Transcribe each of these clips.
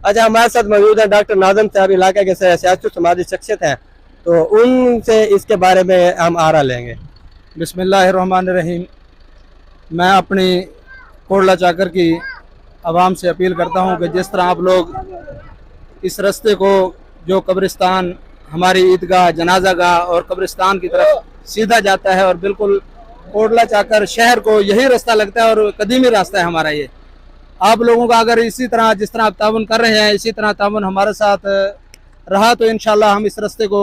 اچھا ہمارے ساتھ موجود ہیں ڈاکٹر ناظم صاحب، علاقے کے سیاسی سماجی شخصیت ہیں، تو ان سے اس کے بارے میں ہم آرا لیں گے۔ بسم اللہ الرحمن الرحیم۔ میں اپنی کوڑلا چاکر کی عوام سے اپیل کرتا ہوں کہ جس طرح آپ لوگ اس رستے کو جو قبرستان، ہماری عیدگاہ، جنازہ گاہ اور قبرستان کی طرف سیدھا جاتا ہے، اور بالکل کوڑلا چاکر شہر کو یہی راستہ لگتا ہے اور قدیمی راستہ ہے ہمارا یہ، آپ لوگوں کا اگر اسی طرح جس طرح آپ تعاون کر رہے ہیں اسی طرح تعاون ہمارے ساتھ رہا تو انشاءاللہ ہم اس رستے کو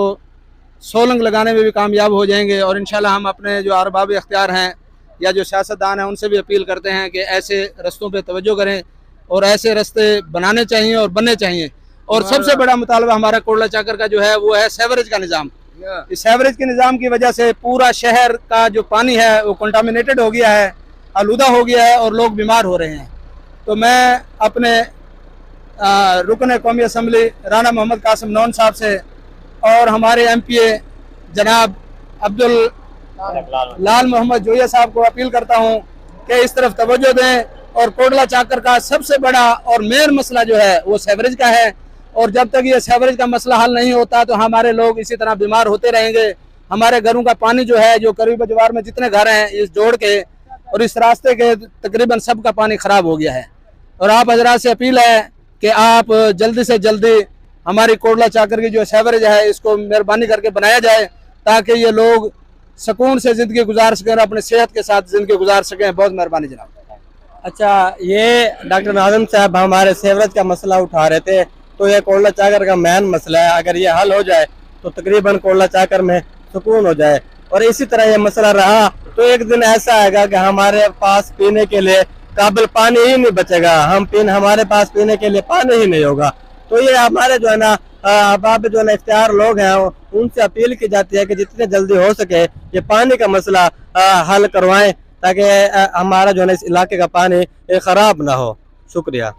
سولنگ لگانے میں بھی کامیاب ہو جائیں گے، اور انشاءاللہ ہم اپنے جو ارباب اختیار ہیں یا جو سیاستدان ہیں ان سے بھی اپیل کرتے ہیں کہ ایسے رستوں پہ توجہ کریں اور ایسے رستے بنانے چاہیے اور بننے چاہیے۔ اور سب سے بڑا مطالبہ ہمارا کوڑلا چاکر کا جو ہے وہ ہے سیوریج کا نظام۔ اس سیوریج کے نظام کی وجہ سے پورا شہر کا جو پانی ہے وہ کنٹامینیٹڈ ہو گیا ہے، آلودہ ہو گیا ہے، اور لوگ بیمار ہو رہے ہیں۔ تو میں اپنے رکن قومی اسمبلی رانا محمد قاسم نون صاحب سے اور ہمارے ایم پی اے جناب عبداللال محمد جویہ صاحب کو اپیل کرتا ہوں کہ اس طرف توجہ دیں، اور کوڑلا چاکر کا سب سے بڑا اور مین مسئلہ جو ہے وہ سیوریج کا ہے، اور جب تک یہ سیوریج کا مسئلہ حل نہیں ہوتا تو ہمارے لوگ اسی طرح بیمار ہوتے رہیں گے۔ ہمارے گھروں کا پانی جو ہے، جو قریب جوار میں جتنے گھر ہیں اس جوڑ کے اور اس راستے کے تقریباً سب کا پانی خراب ہو گیا ہے، اور آپ حضرات سے اپیل ہے کہ آپ جلدی سے جلدی ہماری کوڑلا چاکر کی جو سیوریج ہے اس کو مہربانی کر کے بنایا جائے تاکہ یہ لوگ سکون سے زندگی گزار سکیں اور اپنے صحت کے ساتھ زندگی گزار سکیں۔ بہت مہربانی جناب۔ اچھا یہ ڈاکٹر ناظم صاحب ہمارے سیوریج کا مسئلہ اٹھا رہے تھے، تو یہ کوڑلا چاکر کا مین مسئلہ ہے، اگر یہ حل ہو جائے تو تقریباً کوڑلا چاکر میں سکون ہو جائے، اور اسی طرح یہ مسئلہ رہا تو ایک دن ایسا آئے گا کہ ہمارے پاس پینے کے لیے قابل پانی ہی نہیں بچے گا، ہمارے پاس پینے کے لیے پانی ہی نہیں ہوگا۔ تو یہ ہمارے جو ہے نا احباب جو ہے نا اختیار لوگ ہیں ان سے اپیل کی جاتی ہے کہ جتنے جلدی ہو سکے یہ پانی کا مسئلہ حل کروائیں تاکہ ہمارا جو ہے نا اس علاقے کا پانی خراب نہ ہو۔ شکریہ۔